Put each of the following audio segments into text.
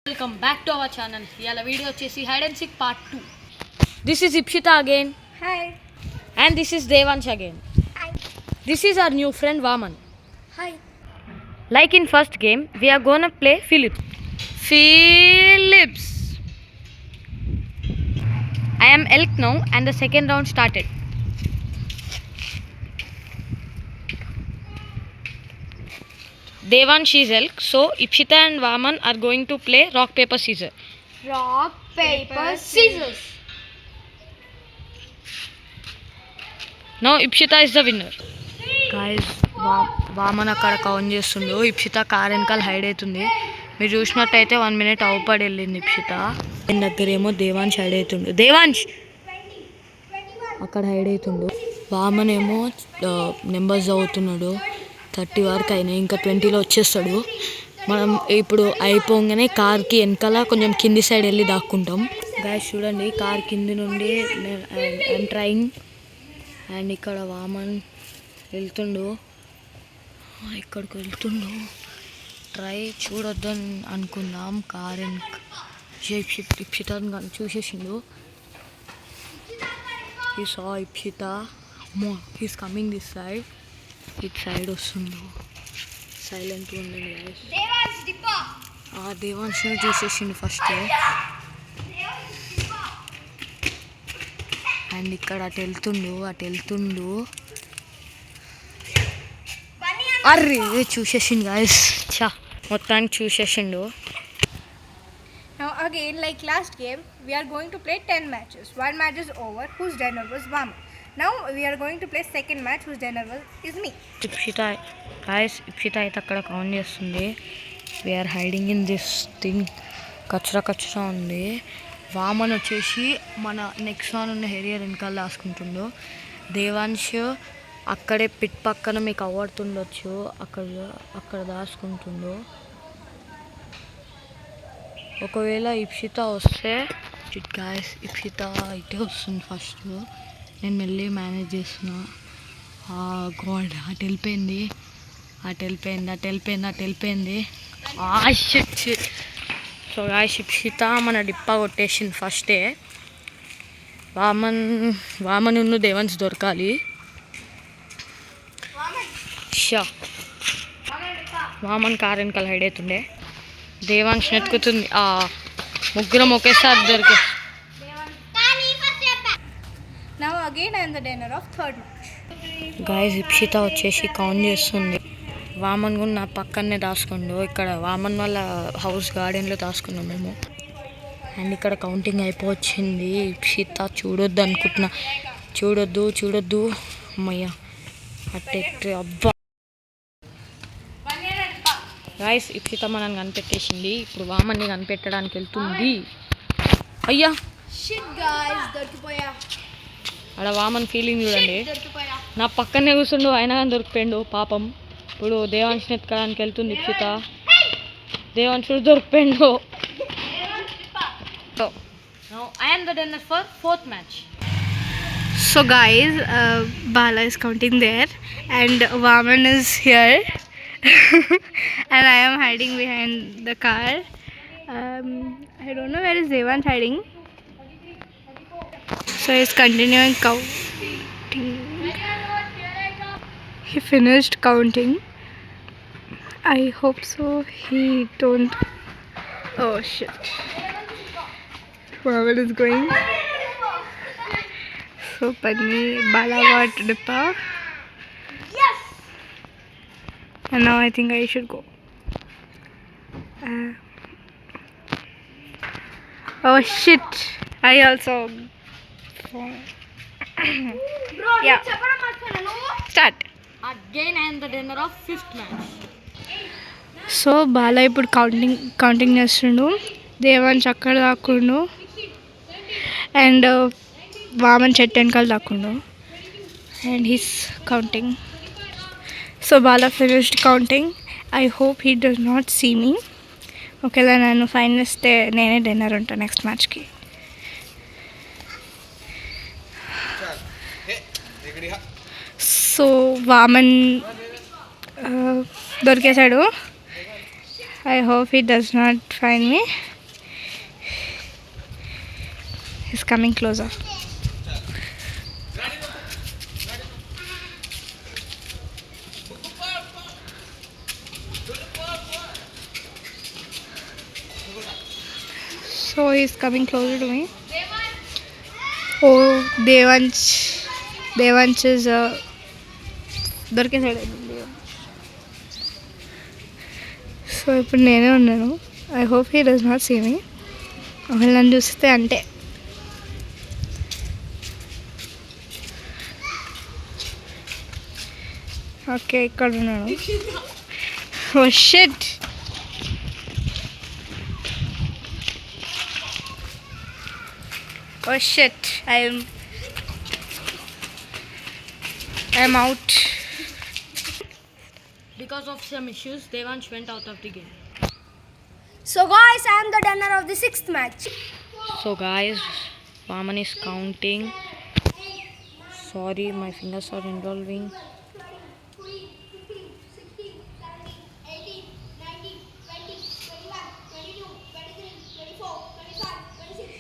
Welcome back to our channel. Yala video chesi hide and seek part 2. This is Ipshita again. Hi. And this is Devansh again. Hi. This is our new friend Vaman. Hi. Like in first game, we are gonna play Philips. Philips. I am elk now and the second round started. Devansh is elk, so Ipshita and Vaman are going to play rock, paper, scissors. Rock, paper, scissors. Now Ipshita is the winner. Guys, Vaman అక్కడ count చేస్తుండు. ఇప్షిత car వెనకాల hide అవుతుంది. మీరు చూసినట్టయితే 1 minute అవుపడి వెళ్ళింది ఇప్షిత. ఆయన దగ్గరేమో Devansh hide అవుతుండు. Devansh అక్కడ hide అవుతుండు. Vaman ఏమో నెంబర్స్ చదువుతున్నాడు. 30 వరకు అయినాయి, ఇంకా 20లో వచ్చేస్తాడు. మనం ఇప్పుడు అయిపోగానే కార్కి వెనకాల కొంచెం కింది సైడ్ వెళ్ళి దాక్కుంటాం. గాయస్ చూడండి, కార్ కింది నుండి ఐఎమ్ ట్రయింగ్. అండ్ ఇక్కడ వామన్ వెళ్తుండు, ఇక్కడికి వెళ్తుండు. ట్రై చూడొద్దని అనుకుందాం. కార్ ఇప్షిత చూసేసిండు. ఈ సా Ipshita he's coming this side. ఇటు సైడ్ వస్తుండు. సైలెంట్గా ఉండండి గైస్. దేవాంశ్ని చూసేసిండు ఫస్ట్. అండ్ ఇక్కడ అటు వెళ్తుండు. అర్రే చూసేసిండు గైస్. మొత్తానికి చూసేసిండు. Now again, like last game, we are going to play 10 matches. One match is over, whose dinner was Vaman. Now we are going to play second match, whose dinner is me. ఇప్షిత అయితే అక్కడ count చేస్తుంది. We're hiding in this thing. కచ్చరా ఉంది. వామన్ వచ్చేసి మన next one ఉన్న harrier వెనకాల దాచుకుంటుండు. దేవాంశ్ అక్కడే పిట్ పక్కన మీకు అవ్వడుతుండొచ్చు, అక్కడ దాచుకుంటుండు. ఒకవేళ ఇప్షిత వస్తే గాయస్, ఇప్షిత ఇటే వస్తుంది ఫస్ట్. నేను మెల్లి మేనేజ్ చేస్తున్నా. గాడ్ అటు వెళ్ళిపోయింది. షిట్. సో గాయస్, ఇప్షిత మన డిప్పా కొట్టేసింది ఫస్టే. వామన్ ఉన్న దేవాన్స్ దొరకాలి. వామన్ కార్ వెనకాల హైడ్ అవుతుండే. దేవాంశ్ నెత్తుకుతుంది. ముగ్గురం ఒకేసారి దొరికే. Now again I am the dinner of third match. Guys, Ipshita వచ్చేసి కౌంట్ చేస్తుంది. వామన్ కూడా నా పక్కనే దాచుకుండు. ఇక్కడ వామన్ వాళ్ళ హౌస్ గార్డెన్లో దాచుకున్నాం మేము. అండ్ ఇక్కడ కౌంటింగ్ అయిపోవచ్చింది. ఇప్షిత చూడొద్దు అనుకుంటున్నా. చూడొద్దు అమ్మయ్య అట్టెట్. అబ్బా గాయస్, ఇప్షిత మనల్ని కనిపెట్టేసింది. ఇప్పుడు వామన్ని కనిపెట్టడానికి వెళ్తుంది. అయ్యా అక్కడ వామన్ ఫీలింగ్ చూడండి. నా పక్కనే కూర్చుండు, అయినా కానీ దొరికిపోయిండు పాపం. ఇప్పుడు దేవాంశ్ని ఎత్తుకోవడానికి వెళ్తుంది ఇప్షిత. దేవాంశుడు దొరికిపోయిండు. I am the dinner for fourth match. So guys, Bala is counting there and Vaman is here. And I am hiding behind the car. I don't know where is Devansh hiding. So he's continuing counting. He finished counting. I hope so. He don't. Oh shit. Vaman is going. So Padmi, Bala got Dippa. And now I think I should go. Oh shit! I also. Yeah. Start. Again I am the dinner of fifth match. So Bala ఇప్పుడు counting చేస్తుండు. దేవాంశ్ అక్కడ దాక్కుండు. And Vaman చెట్టు వెనకాల దాక్కుండు. And he's counting. So Bala finished counting. I hope he does not see me. ఓకేలా నన్ను fine చేస్తే నేనే డిన్నర్ ఉంటాను నెక్స్ట్ మ్యాచ్కి. సో వామన్ దొరికేశాడు. I hope he does not find me. He's coming closer. So he's coming closer to me. Oh, Devansh is దొరికే side అయిపోయింది. So ఇప్పుడు నేనే ఉన్నాను. I hope he does not see me. ఒకవేళ నన్ను చూస్తే అంటే ఓకే ఇక్కడ ఉన్నాను. Oh shit. Oh shit, I'm out. Because of some issues, Devansh went out of the game. So guys, I am the winner of the 6th match. So guys, Vaman is counting. Sorry, my fingers are involving.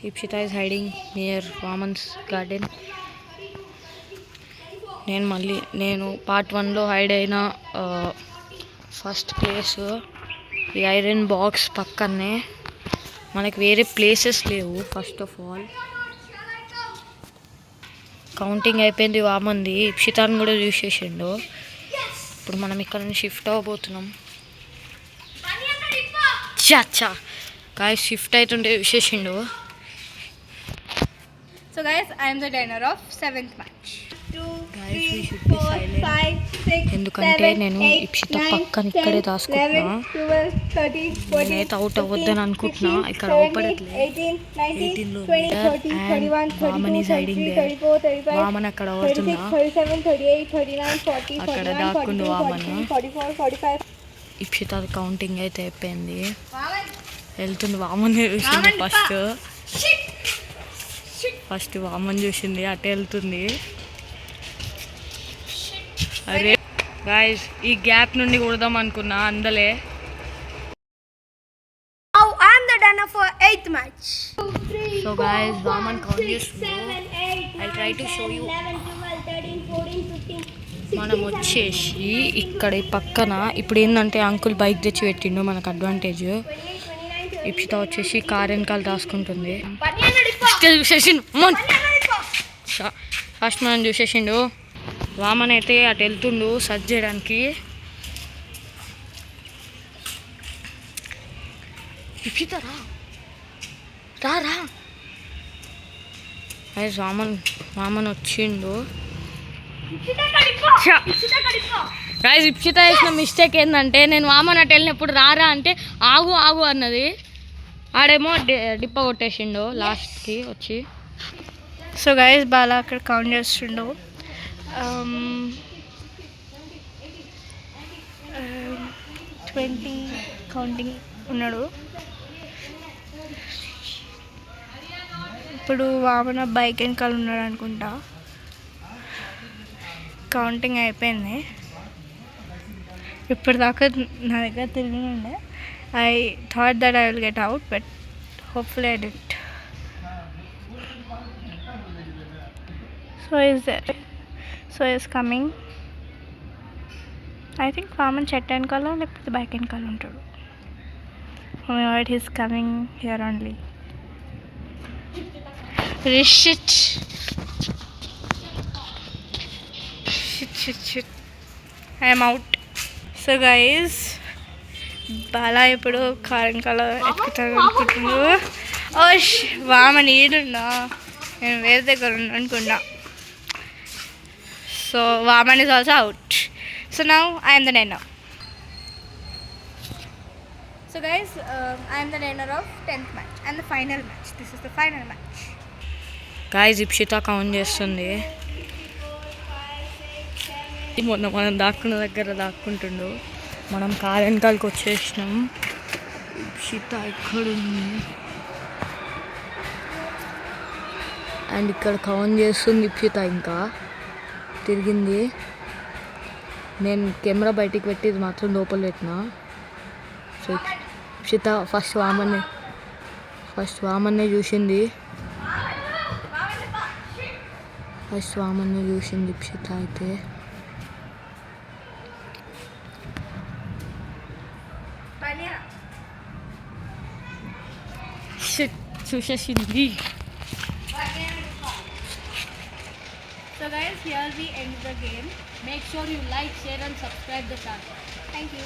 Ipshita is hiding near Vaman's garden. నేను part 1లో hide అయిన first place ఈ iron box పక్కనే. మనకి వేరే places లేవు. First of all counting అయిపోయింది వామంది. ఇప్షితాన్ని కూడా చూసేసిండు. ఇప్పుడు మనం ఇక్కడ నుంచి షిఫ్ట్ అవ్వబోతున్నాం. చా గాయస్ షిఫ్ట్ అవుతుంటే చూసేసిండు. So guys, I am the winner of 7th match. 2, Guys, 3, we should be 4, silent. 5, 6, ఎందుకంటే 7, నేను 8, ఇప్షిత 9, పక్కన ఇక్కడే 10, దాచుకుంటున్నా. 11, 12, 13, 14, నేనైతే అవుట్ 15, అవ్వద్దని అనుకుంటున్నా. 16, ఇక్కడ 17, అవుపడట్లే. 18, 19, 18 లో 20, leader 30, and 31, Vaman 32, is hiding 33, there. 34, 35, Vaman అక్కడ 36, అవుతున్నా. 37, 38, 39, 40, అక్కడ 41, దాక్కుండు 42, వామన్. 43, 44, 45. ఇప్షిత కౌంటింగ్ అయితే అయిపోయింది. వెళ్తుంది. వామన్ చూసింది ఫస్ట్ వామన్ చూసింది అటే వెళ్తుంది. అరే గాయస్ ఈ గ్యాప్ నుండి కొడదాం అనుకున్నా అందలే. Now I am the winner for 8th match. So guys, Vaman count చేస్తున్నాడు. I'll try to show you. 11, 12, 13, 14, 15, 16, మనం వచ్చేసి ఇక్కడ ఈ పక్కన ఇప్పుడు ఏంటంటే అంకుల్ బైక్ తెచ్చి పెట్టిండు మనకు అడ్వాంటేజ్. 28, 29, ఇప్షిత వచ్చేసి కార్ వెనకాల దాచుకుంటుంది. 30. చూసేసిండు ఫస్ట్ మనం చూసేసిండు. వామన్ అయితే అటు వెళ్తుండు సర్చ్ చేయడానికి. ఇప్షిత రా రా. వామన్ వచ్చిండు. గైస్ ఇప్షిత చేసిన మిస్టేక్ ఏంటంటే నేను వామన్ అటు వెళ్ళినప్పుడు రారా అంటే ఆగు అన్నది. ఆడేమో డిప్ప కొట్టేసిండు లాస్ట్కి వచ్చి. సో గైస్ బాలా అక్కడ కౌంట్ చేస్తుండు. 20 కౌంటింగ్ ఉన్నాడు. ఇప్పుడు వామన బైక్ వెనకాల ఉన్నాడు అనుకుంటా. కౌంటింగ్ అయిపోయింది. ఇప్పటిదాకా నా దగ్గర తిరిగి ఉండే. I thought that I will get out but hopefully I did. So is coming. I think Vaman చెట్టు వెనకాల లేకపోతే బైక్ వెనకాల ఉంటాడు. What he's coming here only. Shit I'm out. So guys Bala ఇప్పుడు కార్ వెనకాల ఎక్కుతాడు అనుకుంటున్నాడు. ఓ వామన్ ఈడున్నా, నేను వేరే దగ్గర ఉన్నా అనుకున్నా. So Vaman is also out. So now I am the winner. So guys, I am the winner of 10th match and the final match. This is the final match. Guys Ipshita count చేస్తుంది. మొన్న మనం దాక్కున్న దగ్గర దాక్కుంటుండు. మనం కార్ వెనకాలకి వచ్చేసినాం. ఇప్షిత ఎక్కడుంది and ఇక్కడ count చేస్తుంది ఇప్షిత. ఇంకా తిరిగింది. నేను కెమెరా బయటికి పెట్టి ఇది మాత్రం లోపల పెట్టిన. సో ఇప్షిత ఫస్ట్ వామన్నే చూసింది. ఫస్ట్ వామన్ని చూసింది ఇప్షిత అయితే. Shit చూసేసింది. So guys, here we end the game. Make sure you like, share and subscribe the channel. Thank you.